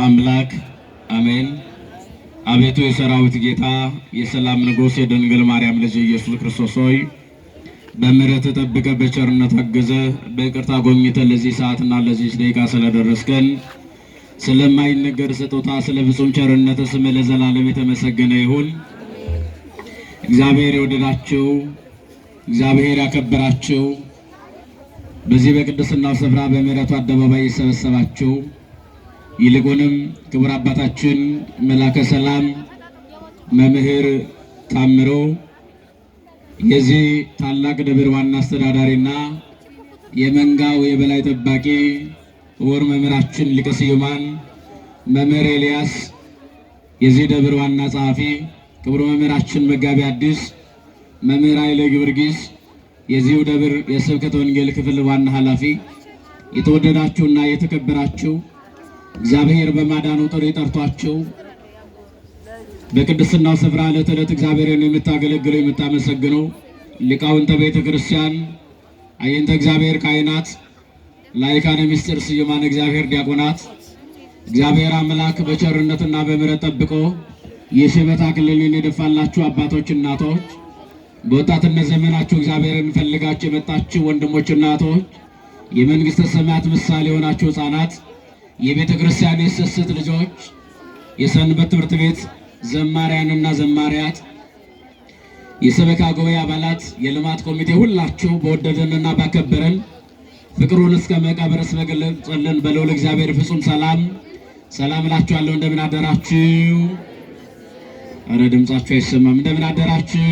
አምላክ አሜን። አቤቱ የሰራዊት ጌታ የሰላም ንጉሥ የድንግል ማርያም ልጅ ኢየሱስ ክርስቶስ ሆይ በምሕረት ተጠብቀ በቸርነት አገዘ በይቅርታ ጎብኝተ ለዚህ ሰዓትና ለዚህ ደቂቃ ስለደረስከን ስለማይነገር ስጦታ ስለ ፍጹም ቸርነት ስም ለዘላለም የተመሰገነ ይሁን። እግዚአብሔር የወደዳችሁ እግዚአብሔር ያከበራችሁ በዚህ በቅድስናው ስፍራ በምሕረቱ አደባባይ የሰበሰባችሁ ይልቁንም ክቡር አባታችን መላከ ሰላም መምህር ታምሮ የዚህ ታላቅ ደብር ዋና አስተዳዳሪና የመንጋው የበላይ ጠባቂ ወር መምህራችን ሊቀ ስዩማን መምህር ኤልያስ የዚህ ደብር ዋና ጸሐፊ ክቡር መምህራችን መጋቢ አዲስ መምህር ኃይለ ጊዮርጊስ የዚሁ ደብር የስብከተ ወንጌል ክፍል ዋና ኃላፊ የተወደዳችሁና የተከበራችሁ እግዚአብሔር በማዳኑ ጥሪ ጠርቷችሁ በቅድስናው ስፍራ ዕለት ዕለት እግዚአብሔርን የምታገለግሉ የምታመሰግኑ ሊቃውንተ ቤተ ክርስቲያን አይንተ እግዚአብሔር ካህናት ላይካነ ምስጢር ስዩማን እግዚአብሔር ዲያቆናት እግዚአብሔር አምላክ በቸርነትና በምሕረት ጠብቆ የሽበት አክሊልን የደፋላችሁ አባቶች እናቶች በወጣትነት ዘመናችሁ እግዚአብሔርን ፈልጋችሁ የመጣችሁ ወንድሞችና እህቶች የመንግስተ ሰማያት ምሳሌ የሆናችሁ ሕፃናት የቤተ ክርስቲያን የስስት ልጆች የሰንበት ትምህርት ቤት ዘማሪያንና ዘማሪያት የሰበካ ጉባኤ አባላት የልማት ኮሚቴ ሁላችሁ በወደደንና ባከበረን ፍቅሩን እስከ መቃብር በገለጸልን በልዑል እግዚአብሔር ፍጹም ሰላም እላችኋለሁ። እንደምን አደራችሁ? ኧረ ድምጻችሁ አይሰማም። እንደምን አደራችሁ?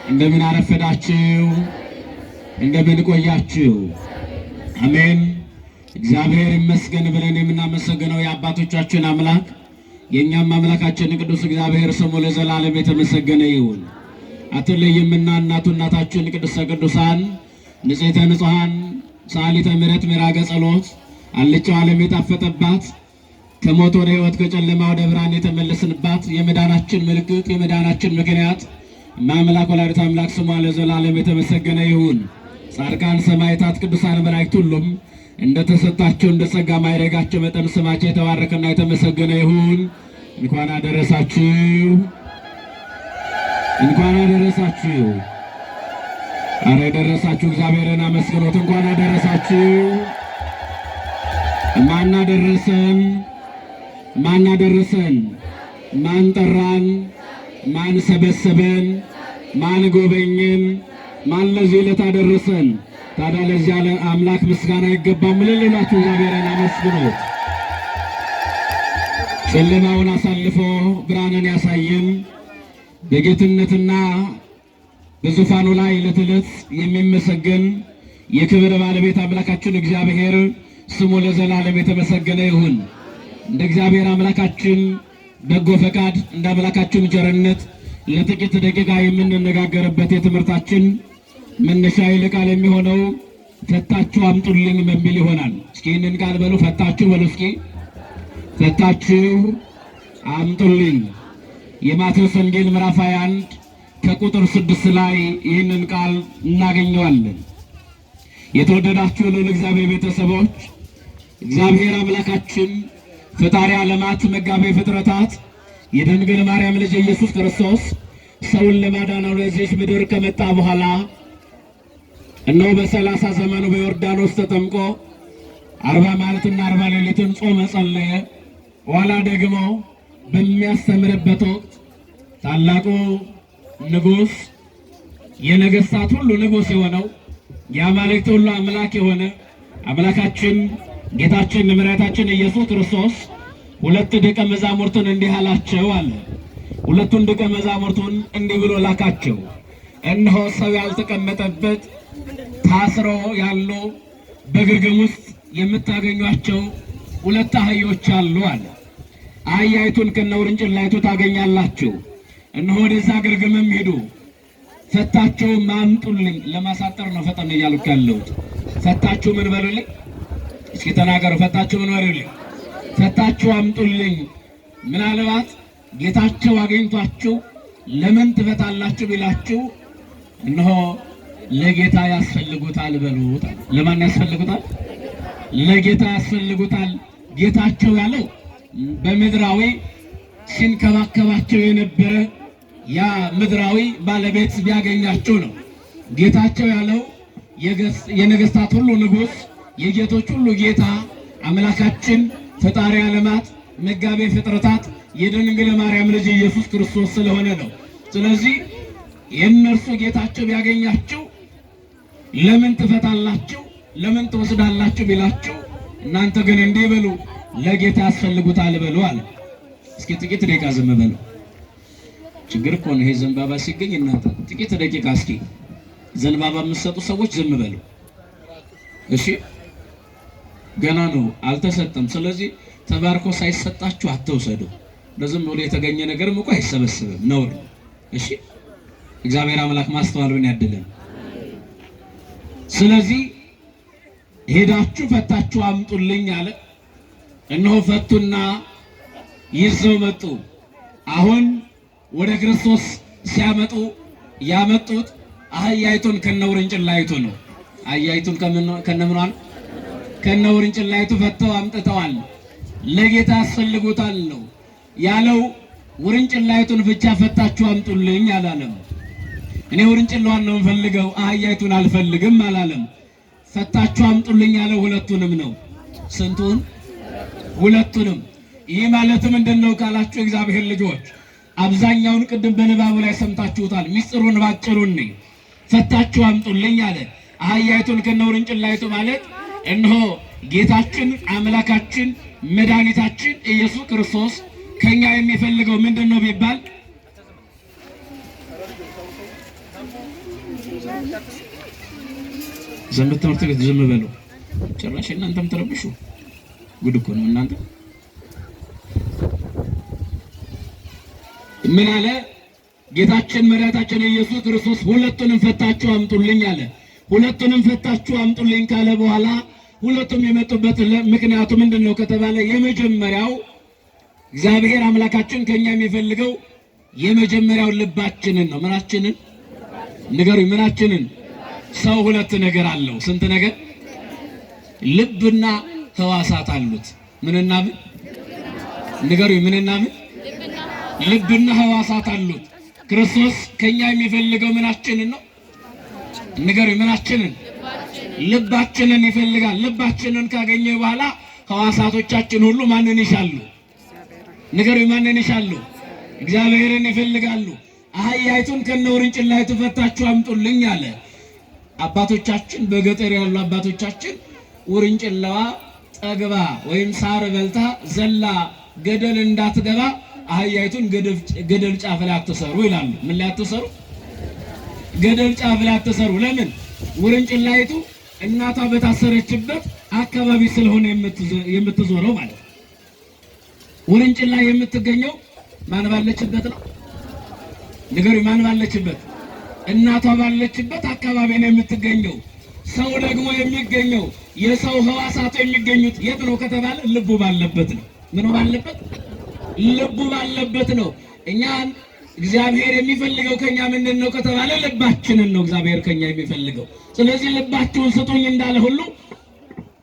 እንደምን አረፈዳችሁ? እንደምን ቆያችሁ? አሜን። እግዚአብሔር ይመስገን ብለን የምናመሰግነው የአባቶቻችን አምላክ የእኛም አምላካችን ቅዱስ እግዚአብሔር ስሙ ለዘላለም የተመሰገነ ይሁን። አትለይምና እናታችን ቅድስተ ቅዱሳን ንጽሕተ ንጹሐን ሰዓሊተ ምሕረት ምዕራገ ጸሎት አልጫው ዓለም የጣፈጠባት ከሞት ወደ ሕይወት ከጨለማ ወደ ብርሃን የተመለስንባት የመዳናችን ምልክት የመዳናችን ምክንያት ማምላክ ወላዲተ አምላክ ስሟ ለዘላለም የተመሰገነ ይሁን። ጻድቃን ሰማዕታት ቅዱሳን መላእክት ሁሉም እንደተሰጣቸው እንደ ጸጋ ማዕረጋቸው መጠን ስማቸው የተባረከና የተመሰገነ ይሁን። እንኳን አደረሳችሁ፣ እንኳን አደረሳችሁ። አረ ደረሳችሁ፣ እግዚአብሔርን አመስግኑት። እንኳን አደረሳችሁ። ማን አደረሰን? ማን አደረሰን? ማን ጠራን? ማን ሰበሰበን? ማን ጎበኘን? ማን ለዚህ ዕለት አደረሰን? ታዲያ ለዚህ አምላክ ምስጋና ይገባም። ለሌላችሁ እግዚአብሔርን አመስግኑት። ጨለማውን አሳልፎ ብርሃንን ያሳየን በጌትነትና በዙፋኑ ላይ ዕለት ዕለት የሚመሰገን የክብር ባለቤት አምላካችን እግዚአብሔር ስሙ ለዘላለም የተመሰገነ ይሁን። እንደ እግዚአብሔር አምላካችን በጎ ፈቃድ እንደ አምላካችን ቸርነት ለጥቂት ደቂቃ የምንነጋገርበት የትምህርታችን መነሻ ቃል የሚሆነው ፈታችሁ አምጡልኝ በሚል ይሆናል። እስኪ ይህንን ቃል በሉ። ፈታችሁ በሉ እስኪ። ፈታችሁ አምጡልኝ። የማቴዎስ ወንጌል ምዕራፍ 21 ከቁጥር 6 ላይ ይህንን ቃል እናገኘዋለን። የተወደዳችሁ ልዑል እግዚአብሔር ቤተሰቦች እግዚአብሔር አምላካችን ፈጣሪ ዓለማት መጋቤ ፍጥረታት የድንግል ማርያም ልጅ ኢየሱስ ክርስቶስ ሰውን ለማዳን ወደዚህ ምድር ከመጣ በኋላ እነሆ በ30 ዘመኑ በዮርዳኖስ ተጠምቆ 40 መዓልትና 40 ሌሊትን ጾመ ጸለየ። ኋላ ደግሞ በሚያስተምርበት ወቅት ታላቁ ንጉሥ የነገሥታት ሁሉ ንጉሥ የሆነው የአማልክት ሁሉ አምላክ የሆነ አምላካችን ጌታችን መድኃኒታችን ኢየሱስ ክርስቶስ ሁለት ደቀ መዛሙርቱን እንዲህ አላቸው አለ። ሁለቱን ደቀ መዛሙርቱን እንዲህ ብሎ ላካቸው። እነሆ ሰው ያልተቀመጠበት ታስሮ ያሉ በግርግም ውስጥ የምታገኟቸው ሁለት አህዮች አሉ አለ። አህያይቱን ከነውርንጭላይቱ ታገኛላችሁ። እነሆ ወደዛ ግርግምም ሂዱ፣ ፈታችሁ አምጡልኝ። ለማሳጠር ነው ፈጠን እያልኩ ያለሁት። ፈታችሁ ምን በሉልኝ? እስኪ ተናገሩ። ፈታችሁ ምን በሉልኝ? ፈታችሁ አምጡልኝ። ምናልባት ጌታቸው አገኝቷችሁ ለምን ትፈታላችሁ ቢላችሁ እነሆ ለጌታ ያስፈልጉታል በሉት። ለማን ያስፈልጉታል? ለጌታ ያስፈልጉታል። ጌታቸው ያለው በምድራዊ ሲንከባከባቸው የነበረ ያ ምድራዊ ባለቤት ቢያገኛቸው ነው። ጌታቸው ያለው የነገስታት ሁሉ ንጉሥ የጌቶች ሁሉ ጌታ አምላካችን ፈጣሪ ዓለማት መጋቤ ፍጥረታት የድንግል ማርያም ልጅ ኢየሱስ ክርስቶስ ስለሆነ ነው። ስለዚህ የእነርሱ ጌታቸው ቢያገኛቸው ለምን ትፈታላችሁ? ለምን ትወስዳላችሁ ቢላችሁ እናንተ ግን እንዲህ በሉ ለጌታ ያስፈልጉታል በሉ አለ። እስኪ ጥቂት ደቂቃ ዝም በሉ። ችግር እኮ ነው ይሄ ዘንባባ ሲገኝ እናንተ ጥቂት ደቂቃ እስኪ ዘንባባ የምትሰጡ ሰዎች ዝም በሉ እሺ። ገና ነው አልተሰጠም። ስለዚህ ተባርኮ ሳይሰጣችሁ አትውሰዱ። ለዝም ብሎ የተገኘ ነገርም እኮ አይሰበስብም፣ ነውር ነው። እሺ እግዚአብሔር አምላክ ማስተዋሉን ያድለን። ስለዚህ ሄዳችሁ ፈታችሁ አምጡልኝ አለ። እነሆ ፈቱና ይዘው መጡ። አሁን ወደ ክርስቶስ ሲያመጡ ያመጡት አህያይቱን ከነውርንጭላይቱ ነው። አህያይቱን ከነምኗል ከነውርንጭላይቱ ፈተው አምጥተዋል። ለጌታ ያስፈልጉታል ነው ያለው። ውርንጭላይቱን ብቻ ፈታችሁ አምጡልኝ አላለም። እኔ ውርንጭላዋን ነው የምፈልገው አህያይቱን አልፈልግም አላለም። ፈታችሁ አምጡልኝ ያለው ሁለቱንም ነው። ስንቱን? ሁለቱንም። ይህ ማለት ምንድነው ካላችሁ እግዚአብሔር ልጆች አብዛኛውን ቅድም በንባቡ ላይ ሰምታችሁታል። ሚስጥሩን ባጭሩን ፈታችሁ አምጡልኝ አለ። አህያይቱን ከነውርንጭላይቱ ማለት እነሆ ጌታችን አምላካችን መድኃኒታችን ኢየሱስ ክርስቶስ ከኛ የሚፈልገው ምንድነው ቢባል ዘመድ ትምህርት ቤት ዝም በሉ። ጭራሽ እናንተም ተረብሹ። ጉድ እኮ ነው እናንተ። ምን አለ ጌታችን መድኃኒታችን ኢየሱስ ክርስቶስ ሁለቱንም ፈታችሁ አምጡልኝ አለ። ሁለቱንም ፈታችሁ አምጡልኝ ካለ በኋላ ሁለቱም የመጡበት ምክንያቱ ምንድነው ከተባለ የመጀመሪያው እግዚአብሔር አምላካችን ከኛ የሚፈልገው የመጀመሪያው ልባችንን ነው። ምናችንን ንገሩኝ፣ ምናችንን? ሰው ሁለት ነገር አለው። ስንት ነገር? ልብና ሕዋሳት አሉት። ምንና ምን? ንገሩኝ፣ ምንና ምን? ልብና ሕዋሳት አሉት። ክርስቶስ ከኛ የሚፈልገው ምናችንን ነው? ንገሩኝ፣ ምናችንን? ልባችንን ይፈልጋል። ልባችንን ካገኘ በኋላ ሕዋሳቶቻችን ሁሉ ማንን ይሻሉ? ንገሩኝ፣ ማንን ይሻሉ? እግዚአብሔርን ይፈልጋሉ። አህያይቱን ከነውርንጭላይቱ ፈታችሁ አምጡልኝ አለ። አባቶቻችን በገጠር ያሉ አባቶቻችን ውርንጭላዋ ጠግባ ወይም ሳር በልታ ዘላ ገደል እንዳትገባ አህያይቱን ገደል ጫፍ ላይ አትሰሩ ይላሉ። ምን ላይ አትሰሩ? ገደል ጫፍ ላይ አትሰሩ። ለምን? ውርንጭላይቱ እናቷ በታሰረችበት አካባቢ ስለሆነ የምትዞረው ማለት ነው። ውርንጭላ የምትገኘው ማን ባለችበት ነው? ንገሩኝ፣ ማን ባለችበት? እናቷ ባለችበት አካባቢ ነው የምትገኘው። ሰው ደግሞ የሚገኘው የሰው ሕዋሳቱ የሚገኙት የት ነው ከተባለ ልቡ ባለበት ነው። ምን ባለበት? ልቡ ባለበት ነው። እኛን እግዚአብሔር የሚፈልገው ከኛ ምንድን ነው ከተባለ ልባችንን ነው እግዚአብሔር ከኛ የሚፈልገው። ስለዚህ ልባችሁን ስጡኝ እንዳለ ሁሉ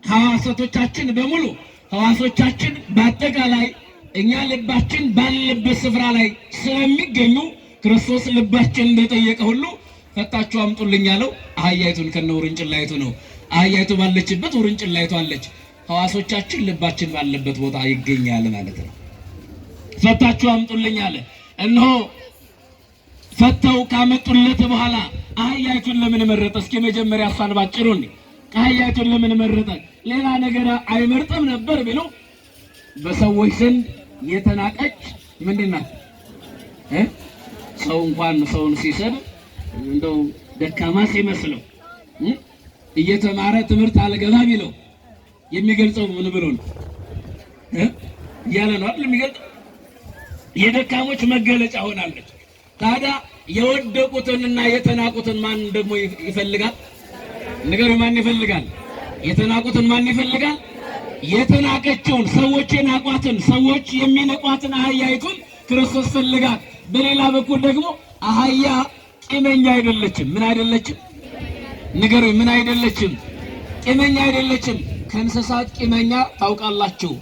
ሕዋሳቶቻችን በሙሉ ሕዋሶቻችን በአጠቃላይ እኛ ልባችን ባለበት ስፍራ ላይ ስለሚገኙ ክርስቶስ ልባችን እንደጠየቀ ሁሉ ፈታችሁ አምጡልኝ ያለው አህያይቱን ከነውርንጭላይቱ ነው። አህያይቱ ባለችበት ውርንጭላይቱ አለች። ሕዋሶቻችን ልባችን ባለበት ቦታ ይገኛል ማለት ነው። ፈታችሁ አምጡልኝ አለ። እነሆ ፈተው ካመጡለት በኋላ አህያይቱን ለምን መረጠ? እስኪ መጀመሪያ እሷን ባጭሩ አህያይቱን ለምን መረጠ? ሌላ ነገር አይመርጥም ነበር ቢሉ በሰዎች ዘንድ የተናቀች ምንድን ናት? ሰው እንኳን ሰውን ሲሰድ እንደው ደካማ ሲመስለው እየተማረ ትምህርት አልገባ ቢለው የሚገልጸው ምን ብሎ ነው እያለ ነው አይደል? የሚገልጸው የደካሞች መገለጫ ሆናለች። ታዲያ የወደቁትንና የተናቁትን ማን ደግሞ ይፈልጋል? ንገሩ፣ ማን ይፈልጋል? የተናቁትን ማን ይፈልጋል? የተናቀችውን ሰዎች የናቋትን ሰዎች የሚነቋትን አህያይቱን ክርስቶስ ፈልጋት። በሌላ በኩል ደግሞ አህያ ቂመኛ አይደለችም። ምን አይደለችም? ንገሩ፣ ምን አይደለችም? ቂመኛ አይደለችም። ከእንስሳት ቂመኛ ታውቃላችሁ፣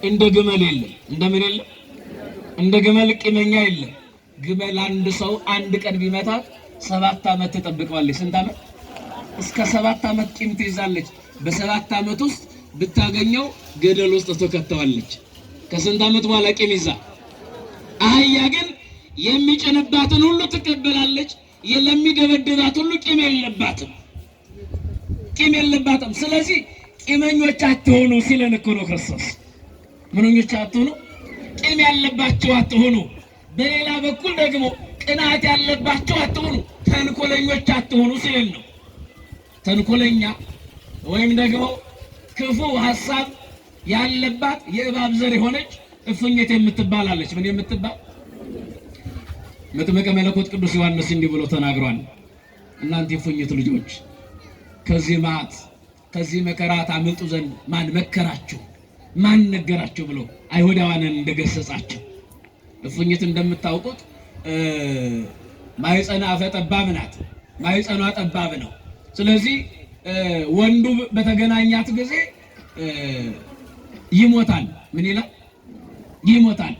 እንደ ግመል የለም። እንደምን የለም? እንደ ግመል ቂመኛ የለም። ግመል አንድ ሰው አንድ ቀን ቢመታት 7 ዓመት ትጠብቀዋለች። ስንት ዓመት? እስከ 7 ዓመት ቂም ትይዛለች። በ7 ዓመት ውስጥ ብታገኘው ገደል ውስጥ ተከተዋለች። ከስንት ዓመት በኋላ ቂም ይዛ። አህያ ግን የሚጭንባትን ሁሉ ትቀበላለች። ለሚደበድባት ሁሉ ቂም የለባትም። ቂም የለባትም። ስለዚህ ቂመኞች አትሆኑ ሲለን እኮ ነው ክርስቶስ። ምንኞች አትሆኑ? ቂም ያለባቸው አትሆኑ። በሌላ በኩል ደግሞ ቅናት ያለባቸው አትሆኑ፣ ተንኮለኞች አትሆኑ ሲለን ነው። ተንኮለኛ ወይም ደግሞ ክፉ ሐሳብ ያለባት የእባብ ዘር የሆነች እፉኝት የምትባላለች። ምን የምትባል? መጥምቀ መለኮት ቅዱስ ዮሐንስ እንዲህ ብሎ ተናግሯል። እናንተ የእፉኝት ልጆች ከዚህ መዓት ከዚህ መከራ ታመልጡ ዘንድ ማን መከራችሁ? ማን ነገራችሁ? ብሎ አይሁዳውያንን እንደገሰጻቸው። እፉኝት እንደምታውቁት ማይጸና አፈ ጠባብ ናት። ማይጸኗ ጠባብ ነው። ስለዚህ ወንዱ በተገናኛት ጊዜ ይሞታል። ምን ይላል? ይሞታል።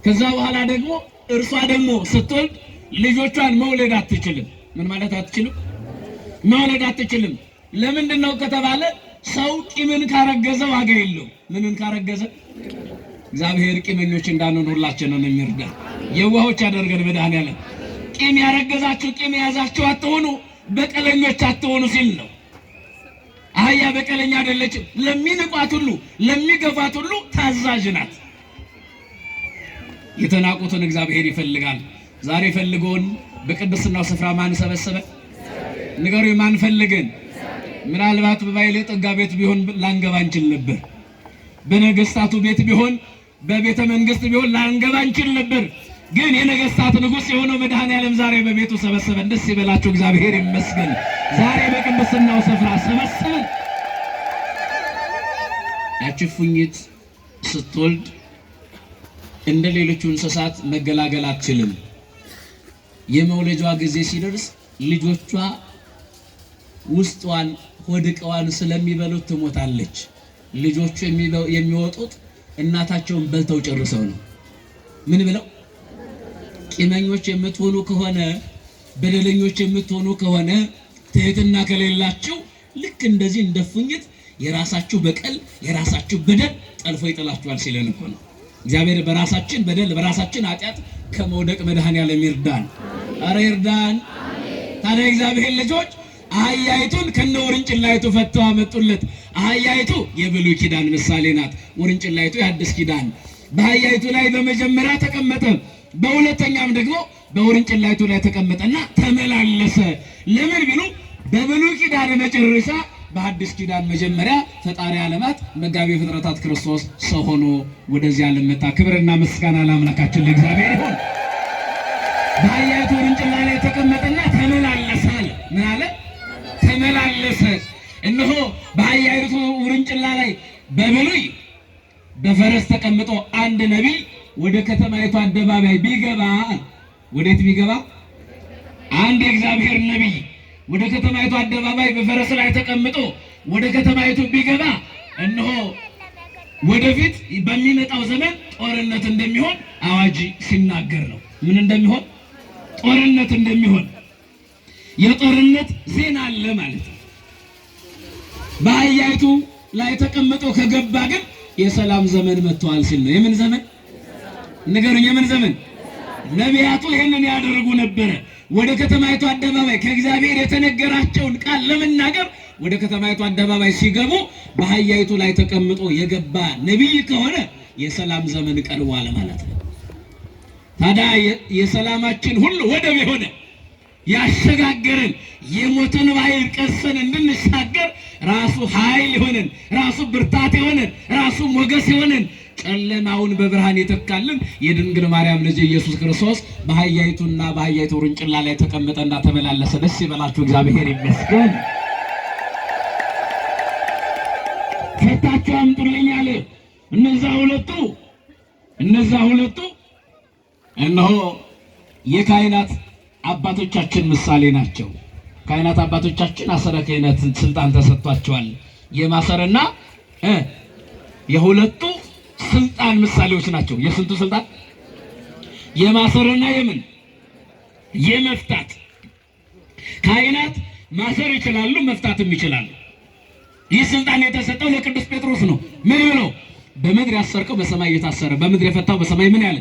ከዛ በኋላ ደግሞ እርሷ ደግሞ ስትወልድ ልጆቿን መውለድ አትችልም። ምን ማለት አትችልም? መውለድ አትችልም። ለምንድን ነው ከተባለ ሰው ቂምን ካረገዘ ዋጋ የለው። ምንን ካረገዘ? እግዚአብሔር ቂመኞች እንዳንሆን ሁላችንን የሚርዳ የዋሆች ያደርገን መድኃኔዓለም። ቂም ያረገዛችሁ ቂም የያዛችሁ አትሆኑ፣ በቀለኞች አትሆኑ ሲል ነው። አህያ በቀለኛ አይደለችም። ለሚንቋት ሁሉ ለሚገፋት ሁሉ ታዛዥ ናት። የተናቁትን እግዚአብሔር ይፈልጋል። ዛሬ ፈልጎን በቅድስናው ስፍራ ማን ሰበሰበ? ንገሩ። ማን ፈልገን? ምናልባት በባይሌ ጠጋ ቤት ቢሆን ላንገባ እንችል ነበር። በነገስታቱ ቤት ቢሆን በቤተ መንግስት ቢሆን ላንገባ እንችል ነበር። ግን የነገስታት ንጉሥ የሆነው መድኃኔዓለም ዛሬ በቤቱ ሰበሰበን። ደስ ይበላችሁ፣ እግዚአብሔር ይመስገን። ዛሬ በቅድስናው ስፍራ ሰበሰበን። ያቺ እፉኝት ስትወልድ እንደ ሌሎቹ እንስሳት መገላገል አትችልም። የመውለጃዋ ጊዜ ሲደርስ ልጆቿ ውስጧን ሆድቀዋን ስለሚበሉት ትሞታለች። ልጆቹ የሚወጡት እናታቸውን በልተው ጨርሰው ነው። ምን ብለው? ቂመኞች የምትሆኑ ከሆነ በደለኞች የምትሆኑ ከሆነ ትህትና ከሌላችሁ ልክ እንደዚህ እንደ እፉኝት የራሳችሁ በቀል የራሳችሁ በደል ጠልፎ ይጥላችኋል ሲለን እኮ ነው። እግዚአብሔር በራሳችን በደል በራሳችን ኃጢአት ከመውደቅ መድኃኔዓለም ይርዳን። አረ ይርዳን። ታዲያ እግዚአብሔር ልጆች አህያይቱን ከነ ውርንጭላይቱ ፈተው አመጡለት። አህያይቱ የብሉይ ኪዳን ምሳሌ ናት። ውርንጭላይቱ የአዲስ ኪዳን። በአህያይቱ ላይ በመጀመሪያ ተቀመጠ፣ በሁለተኛም ደግሞ በውርንጭላይቱ ላይ ተቀመጠና ተመላለሰ። ለምን ቢሉ በብሉይ ኪዳን መጨረሻ በአዲስ ኪዳን መጀመሪያ ፈጣሪ ዓለማት መጋቢ ፍጥረታት ክርስቶስ ሰው ሆኖ ወደዚህ ዓለም መጣ። ክብርና ምስጋና ለአምላካችን ለእግዚአብሔር ይሁን። በአህያይቱ ውርንጭላ ላይ ተቀመጠና ተመላለሰ አለ። ምን አለ? ተመላለሰ። እነሆ በአህያይቱ ውርንጭላ ላይ በብሉይ በፈረስ ተቀምጦ አንድ ነቢይ ወደ ከተማይቱ አደባባይ ቢገባ፣ ወዴት ቢገባ? አንድ የእግዚአብሔር ነቢይ ወደ ከተማይቱ አደባባይ በፈረስ ላይ ተቀምጦ ወደ ከተማይቱ ቢገባ እነሆ ወደፊት በሚመጣው ዘመን ጦርነት እንደሚሆን አዋጅ ሲናገር ነው። ምን እንደሚሆን? ጦርነት እንደሚሆን የጦርነት ዜና አለ ማለት ነው። በአህያይቱ ላይ ተቀምጦ ከገባ ግን የሰላም ዘመን መጥቷል ሲል ነው። የምን ዘመን? ንገሩኝ፣ የምን ዘመን? ነቢያቱ ይህንን ያደርጉ ነበረ። ወደ ከተማይቱ አደባባይ ከእግዚአብሔር የተነገራቸውን ቃል ለመናገር ወደ ከተማይቱ አደባባይ ሲገቡ በአህያይቱ ላይ ተቀምጦ የገባ ነቢይ ከሆነ የሰላም ዘመን ቀርቧል ማለት ነው። ታዲያ የሰላማችን ሁሉ ወደብ የሆነ ያሸጋገረን የሞትን ባህር ቀሰን እንድንሻገር ራሱ ኃይል የሆነን ራሱ ብርታት የሆነን ራሱ ሞገስ የሆነን ጨለማውን በብርሃን የተካልን የድንግል ማርያም ልጅ ኢየሱስ ክርስቶስ በአህያይቱና በአህያይቱ ውርንጭላ ላይ ተቀመጠና ተመላለሰ። ደስ ይበላችሁ፣ እግዚአብሔር ይመስገን። ፈታችሁ አምጡልኝ አለ። እነዛ ሁለቱ እነሆ የካህናት አባቶቻችን ምሳሌ ናቸው። ካህናት አባቶቻችን አሰረ ክህነት ስልጣን ተሰጥቷቸዋል። የማሰርና የሁለቱ ስልጣን ምሳሌዎች ናቸው። የስንቱ ስልጣን? የማሰርና የምን የመፍታት። ካህናት ማሰር ይችላሉ፣ መፍታትም ይችላሉ። ይህ ስልጣን የተሰጠው ለቅዱስ ጴጥሮስ ነው። ምን ብሎ? በምድር ያሰርከው በሰማይ እየታሰረ፣ በምድር የፈታው በሰማይ ምን ያለ።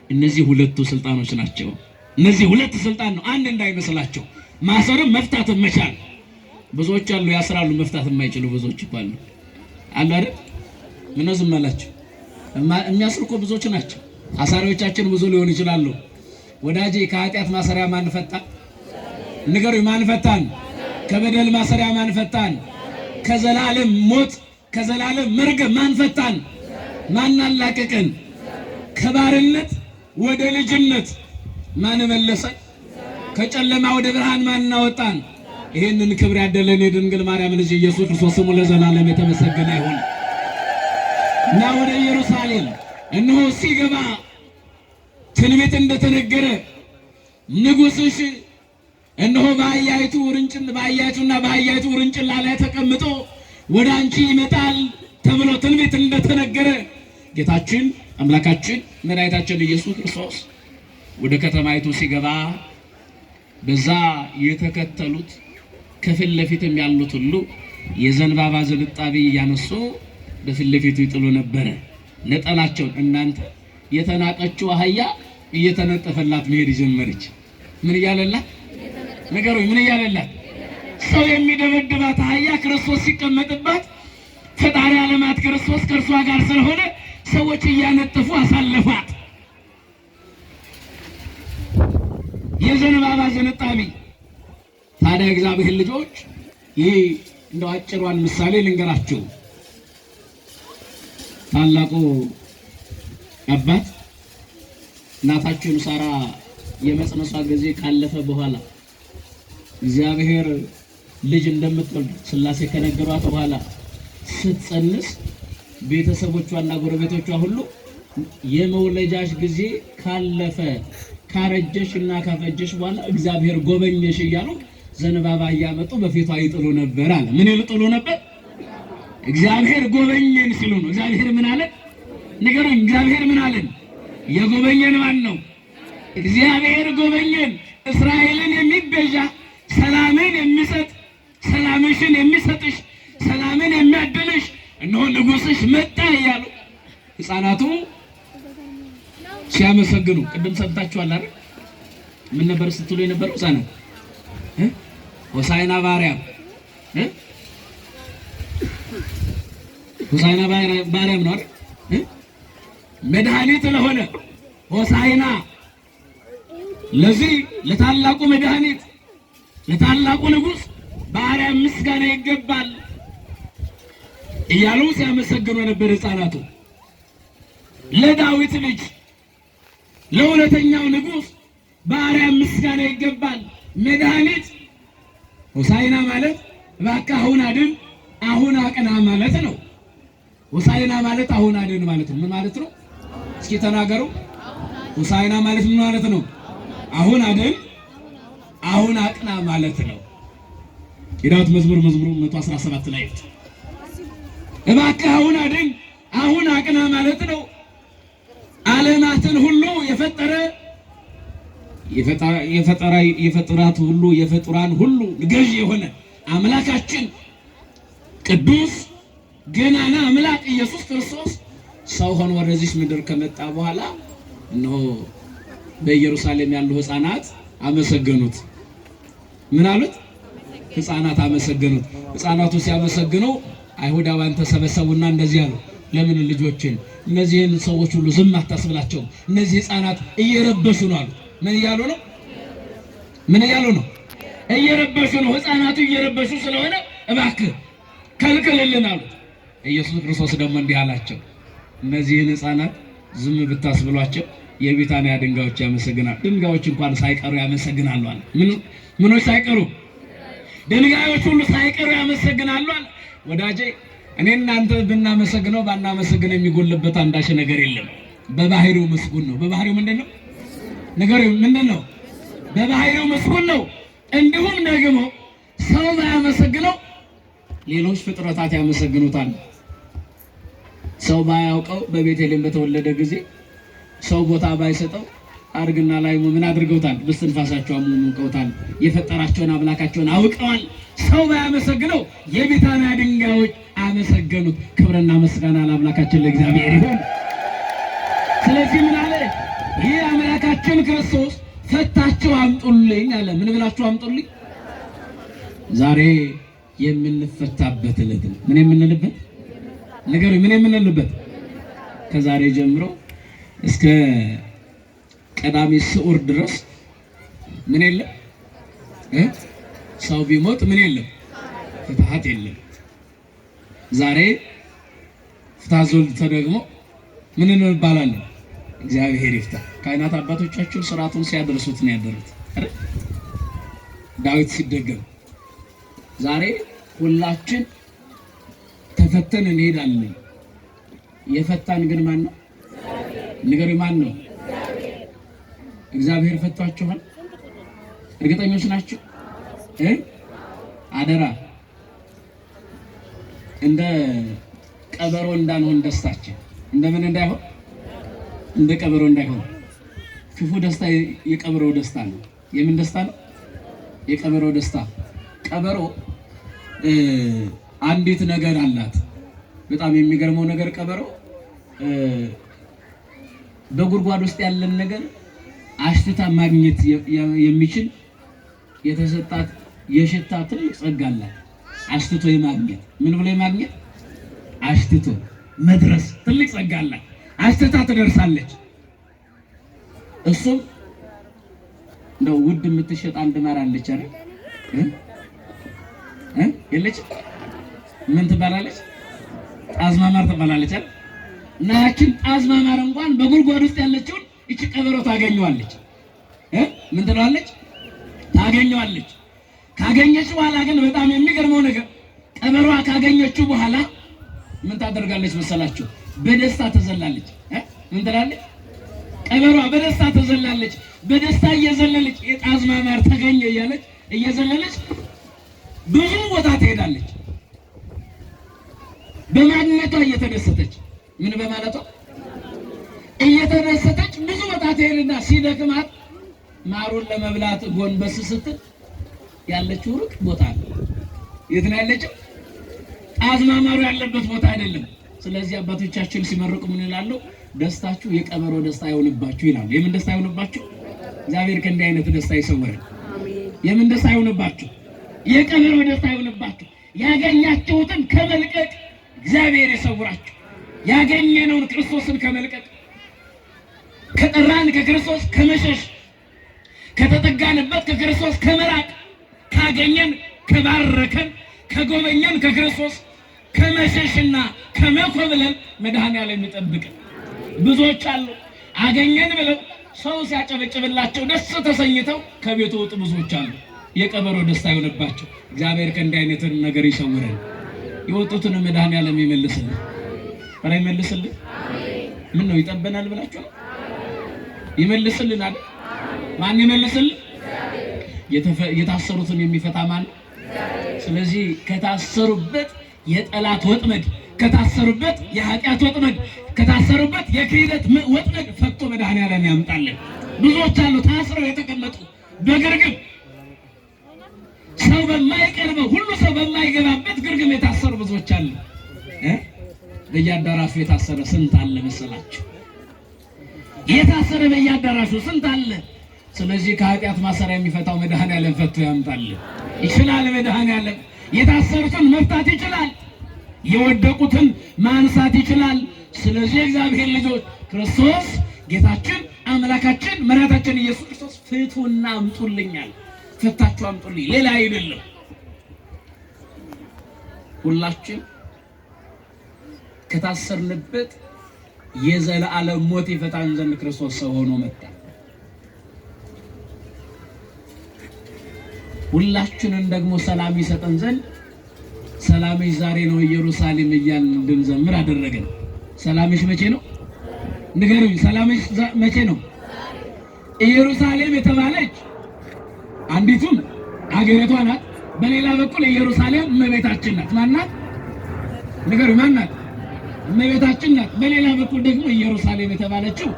እነዚህ ሁለቱ ስልጣኖች ናቸው። እነዚህ ሁለት ስልጣን ነው፣ አንድ እንዳይመስላቸው። ማሰርም መፍታትም መቻል። ብዙዎች አሉ ያስራሉ፣ መፍታት የማይችሉ ብዙዎች ይባሉ አሉ አይደል? ምን ነው ዝም አላችሁ? የሚያስሩ እኮ ብዙዎች ናቸው። አሳሪዎቻችን ብዙ ሊሆኑ ይችላሉ። ወዳጄ ከኃጢአት ማሰሪያ ማን ፈታ? ንገሩኝ፣ ማን ፈታን? ከበደል ማሰሪያ ማን ፈታን? ከዘላለም ሞት ከዘላለም መርገም ማን ፈታን? ማን አላቀቀን? ከባርነት ወደ ልጅነት ማን መለሰን? ከጨለማ ወደ ብርሃን ማን አወጣን? ይሄንን ክብር ያደለን የድንግል ማርያም ልጅ ኢየሱስ ክርስቶስ ስሙ ለዘላለም የተመሰገነ ይሁን። እና ወደ ኢየሩሳሌም እነሆ ሲገባ ትንቢት እንደተነገረ ንጉሥሽ እነሆ በአህያይቱና በአህያይቱ ውርንጭላ ላይ ተቀምጦ ወደ አንቺ ይመጣል ተብሎ ትንቢት እንደተነገረ ጌታችን አምላካችን መድኃኒታችን ኢየሱስ ክርስቶስ ወደ ከተማይቱ ሲገባ በዛ የተከተሉት ከፊት ለፊትም ያሉት ሁሉ የዘንባባ ዝንጣቢ እያነሱ በፊት ለፊቱ ይጥሉ ነበረ ነጠላቸውን። እናንተ የተናቀችው አህያ እየተነጠፈላት መሄድ ጀመረች። ምን እያለላት? ነገሩኝ፣ ምን እያለላት? ሰው የሚደበድባት አህያ ክርስቶስ ሲቀመጥባት ፈጣሪ ዓለማት ክርስቶስ ከእርሷ ጋር ስለሆነ ሰዎች እያነጠፉ አሳለፏት። የዘንባባ ዝንጣቢ። ታዲያ እግዚአብሔር ልጆች ይህ እንደው አጭሯን ምሳሌ ልንገራችሁ። ታላቁ አባት እናታችን ሳራ የመጽነሷ ጊዜ ካለፈ በኋላ እግዚአብሔር ልጅ እንደምትወልድ ሥላሴ ከነገሯት በኋላ ስትጸንስ ቤተሰቦቿና ጎረቤቶቿ ሁሉ የመውለጃሽ ጊዜ ካለፈ ካረጀሽ እና ካፈጀሽ በኋላ እግዚአብሔር ጎበኘሽ እያሉ ዘንባባ እያመጡ በፊቷ ይጥሉ ነበር አለ። ምን ይጥሉ ነበር? እግዚአብሔር ጎበኘን ሲሉ ነው። እግዚአብሔር ምን አለ? ንገሩኝ። እግዚአብሔር ምን አለን? የጎበኘን ማን ነው? እግዚአብሔር ጎበኘን። እስራኤልን የሚቤዣ ሰላምን የሚሰጥ ሰላምሽን የሚሰጥሽ ሰላምን የሚያድልሽ እነሆ ንጉሥሽ መጣ እያሉ ሕፃናቱ ሲያመሰግኑ ቅድም ሰምታችኋል አይደል? ምን ነበር ስትሉ የነበረው? ሕፃናት ሆሳዕና በአርያም ሆሳዕና በአርያም ነው አይደል? መድኃኒት ለሆነ ሆሳዕና ለዚህ ለታላቁ መድኃኒት ለታላቁ ንጉሥ በአርያም ምስጋና ይገባል እያሉ ሲያመሰግኑ ነበር ሕፃናቱ። ለዳዊት ልጅ ለሁለተኛው ንጉሥ በአርያም ምስጋና ይገባል። መድኃኒት ሆሳዕና ማለት እባክህ አሁን አድን አሁን አቅና ማለት ነው። ሆሳዕና ማለት አሁን አድን ማለት ነው። ምን ማለት ነው? እስኪ ተናገሩ። ሆሳዕና ማለት ምን ማለት ነው? አሁን አድን አሁን አቅና ማለት ነው። የዳዊት መዝሙር 117 ላይ እባክህ አሁን አድን አሁን አቅና ማለት ነው። ዓለማትን ሁሉ የፈጠረ የፈጠራት ሁሉ የፈጡራን ሁሉ ገዥ የሆነ አምላካችን ቅዱስ ገናና አምላክ ኢየሱስ ክርስቶስ ሰው ሆኖ ወደዚህ ምድር ከመጣ በኋላ እነሆ በኢየሩሳሌም ያሉ ሕፃናት አመሰገኑት። ምን አሉት? ሕፃናት አመሰገኑት። ሕፃናቱ ሲያመሰግኑ አይሁዳውያን ተሰበሰቡና እንደዚህ አሉ፣ ለምን ልጆችን እነዚህን ሰዎች ሁሉ ዝም አታስብላቸው? እነዚህ ሕፃናት እየረበሹ ነው አሉ። ምን እያሉ ነው? ምን እያሉ ነው? እየረበሹ ነው። ሕፃናቱ እየረበሹ ስለሆነ እባክህ ከልክልልን አሉት። ኢየሱስ ክርስቶስ ደግሞ እንዲህ አላቸው፣ እነዚህን ሕፃናት ዝም ብታስብሏቸው የቢታንያ ድንጋዮች ያመሰግናሉ። ድንጋዮች እንኳን ሳይቀሩ ያመሰግናሉ አለ። ምኖች ሳይቀሩ? ድንጋዮች ሁሉ ሳይቀሩ ያመሰግናሉ አለ። ወዳጄ እኔ እናንተ ብናመሰግነው ባናመሰግነው የሚጎልበት አንዳች ነገር የለም። በባህሪው ምስጉን ነው። በባህሪው ምንድነው? ነገሩ ምንድነው? በባህሪው ምስጉን ነው። እንዲሁም ደግሞ ሰው ባያመሰግነው ሌሎች ፍጥረታት ያመሰግኑታል። ሰው ባያውቀው በቤተልሔም በተወለደ ጊዜ ሰው ቦታ ባይሰጠው አርግና ላይ ምን አድርገውታል? በስትንፋሳቸው አሙቀውታል። የፈጠራቸውን አምላካቸውን አውቀዋል። ሰው ባያመሰግነው የቢታንያ ድንጋዮች አመሰገኑት። ክብርና ምስጋና ለአምላካችን ለእግዚአብሔር ይሁን። ስለዚህ ምን አለ? ይህ አምላካችን ክርስቶስ ፈታችሁ አምጡልኝ አለ። ምን ብላችሁ አምጡልኝ? ዛሬ የምንፈታበት ዕለት ነው። ምን የምንልበት ነገር? ምን የምንልበት? ከዛሬ ጀምሮ እስከ ቀዳሚ ስዑር ድረስ ምን የለም? ሰው ቢሞት ምን የለም? ፍትሐት የለም። ዛሬ ፍትሐ ዘወልድ ተደግሞ ምን እንባላለን? እግዚአብሔር ይፍታ። ካህናት አባቶቻችን ስርዓቱን ሲያደርሱት ነው ያደሩት አይደል? ዳዊት ሲደገም ዛሬ ሁላችን ተፈተን እንሄዳለን። የፈታን ግን ማን ነው? ንገሩ፣ ማን ነው? እግዚአብሔር ፈቷችኋል? እርግጠኞች ናችሁ? አደራ እንደ ቀበሮ እንዳንሆን ደስታችን እንደምን እንዳይሆን፣ እንደ ቀበሮ እንዳይሆን። ክፉ ደስታ የቀበሮ ደስታ ነው። የምን ደስታ ነው? የቀበሮ ደስታ። ቀበሮ አንዲት ነገር አላት። በጣም የሚገርመው ነገር ቀበሮ በጉድጓድ ውስጥ ያለን ነገር አሽትታ ማግኘት የሚችል የተሰጣት የሽታ ትልቅ ጸጋ አላት። አሽትቶ የማግኘት ምን ብሎ የማግኘት አሽትቶ መድረስ ትልቅ ጸጋ አላት። አሽትታ ትደርሳለች። እሱም ነው ውድ የምትሸጥ አንድ ማር አለች አይደል? የለች? ምን ትባላለች? ጣዝማ ማር ትባላለች አይደል? እና ያችን ጣዝማ ማር እንኳን በጉድጓድ ውስጥ ያለችውን እቺ ቀበሮ ታገኘዋለች። ምን ትላለች? ታገኘዋለች። ካገኘች በኋላ ግን በጣም የሚገርመው ነገር ቀበሮዋ ካገኘችው በኋላ ምን ታደርጋለች መሰላችሁ? በደስታ ትዘላለች። ምን ትላለች? ቀበሮዋ በደስታ ትዘላለች። በደስታ እየዘለለች የጣዝማ ማር ተገኘ እያለች እየዘለለች ብዙ ቦታ ትሄዳለች። በማግኘቷ እየተደሰተች ምን በማለቷ እየተደሰተች ብዙ ቦታ ትሄድና ሲደክማት ማሩን ለመብላት ጎንበስ ስትል ያለችው ሩቅ ቦታ ነው። የት ነው ያለችው? ጣዝማ ማሩ ያለበት ቦታ አይደለም። ስለዚህ አባቶቻችን ሲመርቁ ምን ይላሉ? ደስታችሁ የቀበሮ ደስታ ይሁንባችሁ ይላሉ። የምን ደስታ ይሁንባችሁ? እግዚአብሔር ከእንዲህ አይነት ደስታ ይሰውረን። የምን ደስታ ይሁንባችሁ? የቀበሮ ደስታ ይሁንባችሁ። ያገኛችሁትን ከመልቀቅ እግዚአብሔር ይሰውራችሁ። ያገኘነውን ክርስቶስን ከመልቀቅ፣ ከጠራን ከክርስቶስ ከመሸሽ፣ ከተጠጋንበት ከክርስቶስ ከመራቅ፣ ካገኘን ከባረከን ከጎበኘን ከክርስቶስ ከመሸሽና ከመኮብለል መድኃኔዓለም ይጠብቀን። ብዙዎች አሉ አገኘን ብለው ሰው ሲያጨበጭብላቸው ደስ ተሰኝተው ከቤቱ ወጡ። ብዙዎች አሉ የቀበሮ ደስታ ይሆንባቸው። እግዚአብሔር ከእንዲህ አይነት ነገር ይሰውረን። የወጡትን መድኃኔዓለም ይመልስልን። ኧረ ይመልስልን። ምን ነው ይጠበናል ብላችሁ ነው? ይመልስልን አይደል? ማን ይመልስልን? የታሰሩትን የሚፈታ ማን? ስለዚህ ከታሰሩበት የጠላት ወጥመድ፣ ከታሰሩበት የኃጢአት ወጥመድ፣ ከታሰሩበት የክህደት ወጥመድ ፈቶ መድኃኔዓለም ያምጣልን። ብዙዎች አሉ ታስረው የተቀመጡ በግርግም ሰው በማይቀርበው ሁሉ ሰው በማይገባበት ግርግም የታሰሩ ብዙዎች አሉ። በየአዳራሹ የታሰረ ስንት አለ መሰላችሁ? የታሰረ በየአዳራሹ ስንት አለ። ስለዚህ ከኃጢአት ማሰሪያ የሚፈታው መድኃኔዓለም ፈቶ ያምጣልን። ይችላል መድኃኔዓለም። የታሰሩትን መፍታት ይችላል። የወደቁትን ማንሳት ይችላል። ስለዚህ እግዚአብሔር ልጆች ክርስቶስ ጌታችን አምላካችን መድኃኒታችን ኢየሱስ ክርስቶስ ፍቱና አምጡልኛል። ፈታችሁ አምጡልኝ፣ ሌላ አይደለም። ሁላችን ከታሰርንበት የዘላለም ሞት ይፈታን ዘንድ ክርስቶስ ሰው ሆኖ መጣ። ሁላችንን ደግሞ ሰላም ይሰጠን ዘንድ ሰላምሽ ዛሬ ነው ኢየሩሳሌም እያልን እንድንዘምር አደረገን። ሰላምሽ መቼ ነው? ንገሩኝ። ሰላምሽ መቼ ነው? ኢየሩሳሌም የተባለች አንዲቱም አገሪቷ ናት። በሌላ በኩል ኢየሩሳሌም እመቤታችን ናት። ማን ናት? ንገሩኝ። ማን ናት? እመቤታችን ናት። በሌላ በኩል ደግሞ ኢየሩሳሌም የተባለችው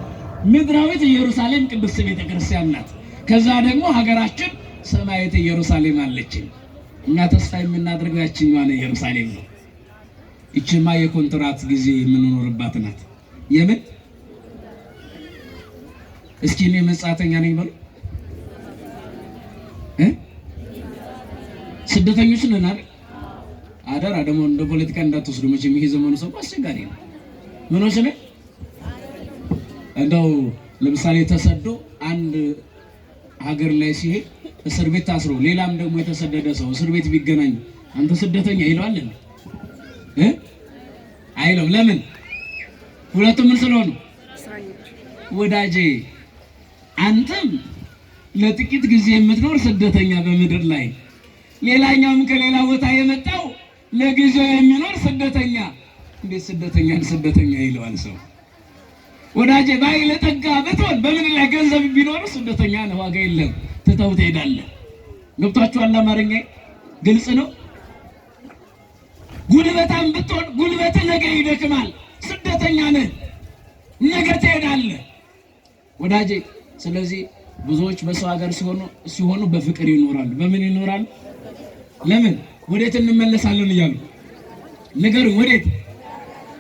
ምድራዊት ኢየሩሳሌም ቅድስት ቤተክርስቲያን ናት። ከዛ ደግሞ ሀገራችን ሰማያዊት ኢየሩሳሌም አለችን። እኛ ተስፋ የምናደርገው ያችኛዋን ኢየሩሳሌም ነው። ይችማ የኮንትራት ጊዜ የምንኖርባት ናት። የምን እስኪ እኔ መጻተኛ ነኝ በሉ። ስደተኞች ነን አይደል? አደራ ደግሞ እንደ ፖለቲካ እንዳትወስዱ። መቼም ይሄ ዘመኑ ሰው አስቸጋሪ ነው። ምኖች ነን እንደው ለምሳሌ ተሰዶ አንድ ሀገር ላይ ሲሄድ እስር ቤት ታስሮ ሌላም ደግሞ የተሰደደ ሰው እስር ቤት ቢገናኝ አንተ ስደተኛ ይለዋል አይለው? ለምን? ሁለቱም ምን ስለሆኑ? ወዳጄ አንተም ለጥቂት ጊዜ የምትኖር ስደተኛ በምድር ላይ፣ ሌላኛውም ከሌላ ቦታ የመጣው ለጊዜው የሚኖር ስደተኛ። እንዴት ስደተኛ ይለዋል ሰው? ወዳጄ ባለጠጋ ብትሆን በምድር ላይ ገንዘብ ቢኖር ስደተኛ ነው፣ ዋጋ የለም፣ ትተው ትሄዳለህ። ገብቷችኋል? አማርኛ ግልጽ ነው። ጉልበታም ብትሆን ጉልበት ነገ ይደክማል፣ ስደተኛ ነህ፣ ነገ ትሄዳለህ ወዳጄ። ስለዚህ ብዙዎች በሰው ሀገር ሲሆኑ በፍቅር ይኖራሉ። በምን ይኖራሉ? ለምን? ወዴት እንመለሳለን እያሉ ነገሩ ወዴት?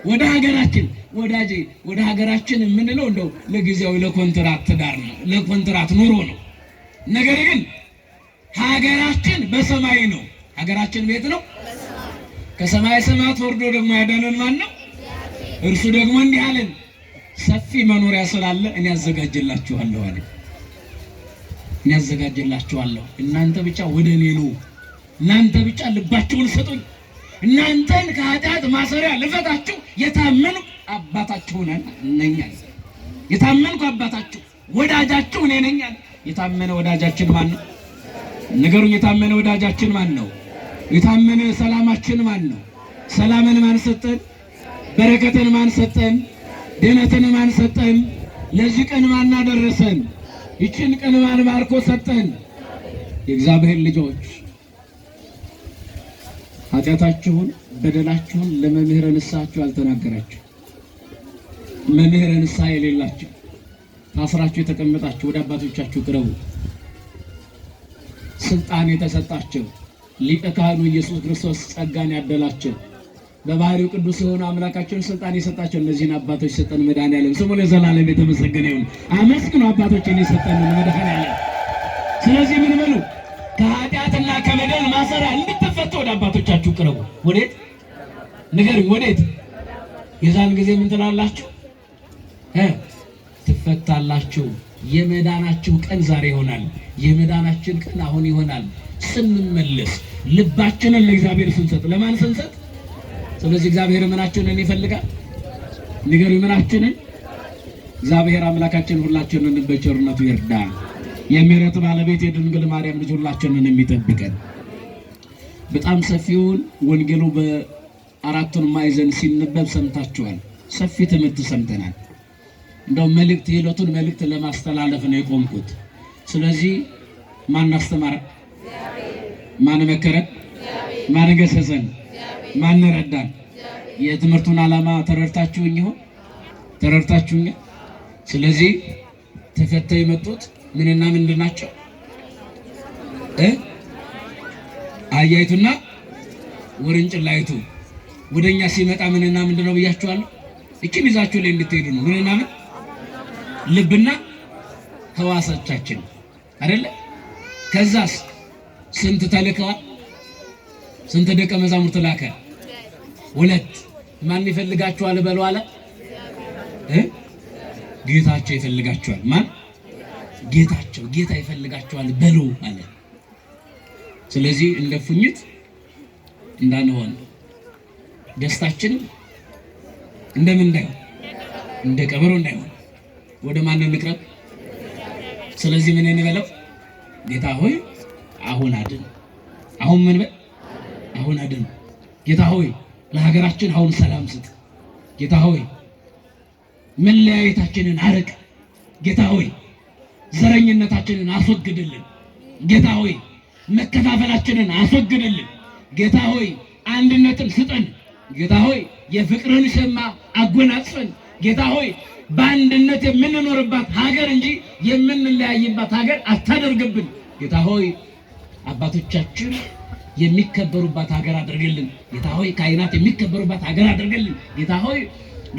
ወደ ሀገራችን። ወዳጄ ወደ ሀገራችን የምንለው እንደው ለጊዜያዊ ለኮንትራት ትዳር ነው፣ ለኮንትራት ኑሮ ነው። ነገር ግን ሀገራችን በሰማይ ነው። ሀገራችን ቤት ነው። ከሰማይ ሰማያት ወርዶ ደግሞ ያዳነን ማን ነው? እርሱ ደግሞ እንዲህ አለን፣ ሰፊ መኖሪያ ስላለ እኔ አዘጋጀላችኋለሁ አለ። እኔ አዘጋጀላችኋለሁ፣ እናንተ ብቻ ወደ እኔ ኑ፣ እናንተ ብቻ ልባችሁን ስጡኝ፣ እናንተን ከኃጢአት ማሰሪያ ልፈታችሁ የታመንኩ አባታችሁ ነኝ። የታመንኩ አባታችሁ ወዳጃችሁ እኔ ነኝ። የታመነ ወዳጃችን ማን ነው? ንገሩኝ። የታመነ ወዳጃችን ማን ነው? የታመነ ሰላማችን ማን ነው? ሰላምን ማን ሰጠን? በረከትን ማን ሰጠን? ድነትን ማን ሰጠን? ለዚህ ቀን ማን አደረሰን? ይችን ቀን ማን ባርኮ ሰጠን? የእግዚአብሔር ልጆች ኃጢአታችሁን በደላችሁን ለመምህረ ንስሐችሁ አልተናገራችሁ። መምህረ ንስሐ የሌላችሁ ታስራችሁ የተቀመጣችሁ ወደ አባቶቻችሁ ቅረቡ። ስልጣን የተሰጣቸው ሊቀ ካህኑ ኢየሱስ ክርስቶስ ጸጋን ያደላቸው በባህሪው ቅዱስ የሆነ አምላካቸውን ስልጣን የሰጣቸው እነዚህን አባቶች ሰጠን። መድኃኔዓለም ስሙ ለዘላለም የተመሰገነ ይሁን። አመስግኑ አባቶችን የሰጠንን መድኃኔዓለም። ስለዚህ ምን በሉ? ከኃጢአትና ከበደል ማሰሪያ እንድትፈቱ ወደ አባቶቻችሁ ቅረቡ። ወዴት? ንገሩኝ፣ ወዴት? የዛን ጊዜ ምን ትላላችሁ? ትፈታላችሁ። የመዳናችሁ ቀን ዛሬ ይሆናል። የመዳናችን ቀን አሁን ይሆናል። ስንመለስ ልባችንን ለእግዚአብሔር ስንሰጥ፣ ለማን ስንሰጥ? ስለዚህ እግዚአብሔር ምናችንን ይፈልጋል? ንገሩኝ፣ ምናችንን? እግዚአብሔር አምላካችን ሁላችንን በቸርነቱ ይርዳል። የምሕረት ባለቤት የድንግል ማርያም ልጅ ሁላችንን የሚጠብቀን። በጣም ሰፊውን ወንጌሉ በአራቱን ማዕዘን ሲነበብ ሰምታችኋል። ሰፊ ትምህርት ሰምተናል። እንደው መልእክት የዕለቱን መልእክት ለማስተላለፍ ነው የቆምኩት። ስለዚህ ማን አስተማረ? ማን መከረን? ማን ገሰጸን? ማን ረዳን? የትምህርቱን ዓላማ ተረድታችሁኝ ይሆን? ተረድታችሁኛል? ስለዚህ ተፈተው የመጡት ምንና ምንድን ናቸው? አህያይቱና ውርንጭላይቱ። ወደኛ ሲመጣ ምንና ምንድን ነው ብያችኋለሁ። እቺን ይዛችሁ ላይ እንድትሄዱ ነው። ምንና ምን? ልብና ሕዋሳችን አይደለ? ከዛስ ስንት ተልከዋል? ስንት ደቀ መዛሙርት ላከ? 2። ማን ይፈልጋችኋል በሉ አለ? ጌታቸው ይፈልጋችኋል። ማን? ጌታቸው። ጌታ ይፈልጋችኋል በሉ አለ። ስለዚህ እንደ ፉኝት እንዳንሆን፣ ደስታችን እንደምን እንዳይሆን፣ እንደ ቀበሮ እንዳይሆን ወደ ማን እንቅረብ? ስለዚህ ምን እንበለው? ጌታ ሆይ አሁን አድን። አሁን ምን በል? አሁን አድን። ጌታ ሆይ ለሀገራችን አሁን ሰላም ስጥ። ጌታ ሆይ መለያየታችንን አርቅ። ጌታ ሆይ ዘረኝነታችንን አስወግድልን። ጌታ ሆይ መከፋፈላችንን አስወግድልን። ጌታ ሆይ አንድነትን ስጠን። ጌታ ሆይ የፍቅርን ሸማ አጎናጽፈን። ጌታ ሆይ በአንድነት የምንኖርባት ሀገር እንጂ የምንለያይባት ሀገር አታደርግብን። ጌታ ሆይ አባቶቻችን የሚከበሩባት ሀገር አድርግልን። ጌታ ሆይ ካህናት የሚከበሩባት ሀገር አድርግልን። ጌታ ሆይ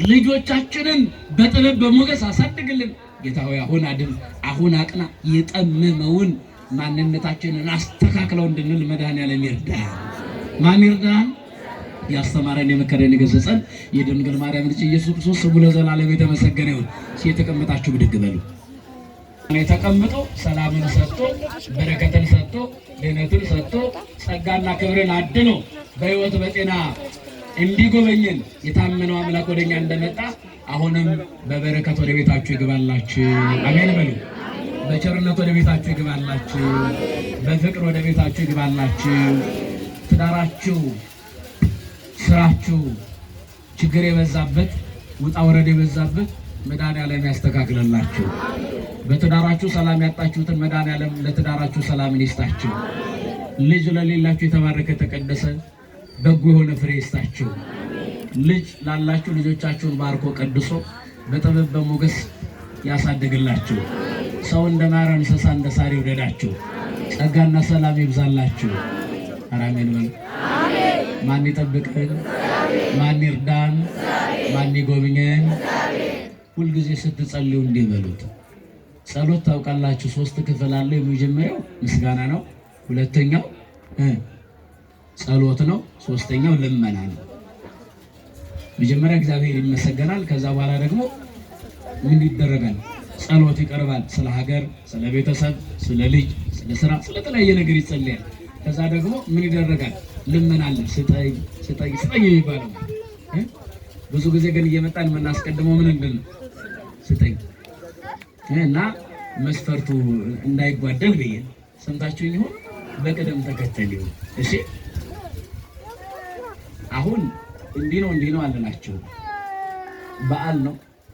ልጆቻችንን በጥበብ በሞገስ አሳድግልን። ጌታ ሆይ አሁን አድን፣ አሁን አቅና፣ የጠመመውን ማንነታችንን አስተካክለው እንድንል መድኃኔዓለም ይርዳን። ማን ይርዳን? ያስተማረን የመከረን የገሰጸን የድንግል ማርያም ልጅ ኢየሱስ ክርስቶስ ስሙ ለዘላለም የተመሰገነ ይሁን። የተቀመጣችሁ ብድግ በሉ። ተቀምጦ ሰላምን ሰጥቶ በረከትን ሰጥቶ ድህነትን ሰጥቶ ጸጋና ክብርን አድሎ በሕይወት በጤና እንዲጎበኘን የታመነው አምላክ ወደኛ እንደመጣ አሁንም በበረከት ወደ ቤታችሁ ይግባላችሁ። አሜን በሉ። በቸርነት ወደ ቤታችሁ ይግባላችሁ። በፍቅር ወደ ቤታችሁ ይግባላችሁ። ትዳራችሁ፣ ስራችሁ ችግር የበዛበት ውጣ ወረድ የበዛበት መድኃኔዓለም ያስተካክለላችሁ። በትዳራችሁ ሰላም ያጣችሁትን መድኃኔዓለም ለትዳራችሁ ሰላምን ይስጣችሁ። ልጅ ለሌላችሁ የተባረከ የተቀደሰ በጎ የሆነ ፍሬ ይስጣችሁ። ልጅ ላላችሁ ልጆቻችሁን ባርኮ ቀድሶ በጥበብ በሞገስ ያሳድግላችሁ። ሰው እንደ ማር እንስሳ እንደ ሳር ይውደዳችሁ። ጸጋና ሰላም ይብዛላችሁ። አሜን በሉ። ማን ይጠብቀን? ማን ይርዳን? ማን ይጎብኘን? ሁልጊዜ ስትጸልዩ እንዲህ በሉት። ጸሎት ታውቃላችሁ 3 ክፍል አለው። የመጀመሪያው ምስጋና ነው። ሁለተኛው ጸሎት ነው። ሶስተኛው ልመና ነው። መጀመሪያ እግዚአብሔር ይመሰገናል። ከዛ በኋላ ደግሞ ምን ይደረጋል? ጸሎት ይቀርባል። ስለ ሀገር፣ ስለ ቤተሰብ፣ ስለ ልጅ፣ ስለ ስራ፣ ስለ ተለያየ ነገር ይጸልያል። ከዛ ደግሞ ምን ይደረጋል? ልመና አለ። ስጠኝ ስጠኝ ስጠኝ የሚባለው ብዙ ጊዜ ግን እየመጣን የምናስቀድመው ምን እንደሆነ ስጠኝ እና መስፈርቱ እንዳይጓደል ብዬ ሰምታችሁ ይሁን በቅደም ተከተል ይሁን። እሺ አሁን እንዲህ ነው አለናችሁ። በዓል ነው።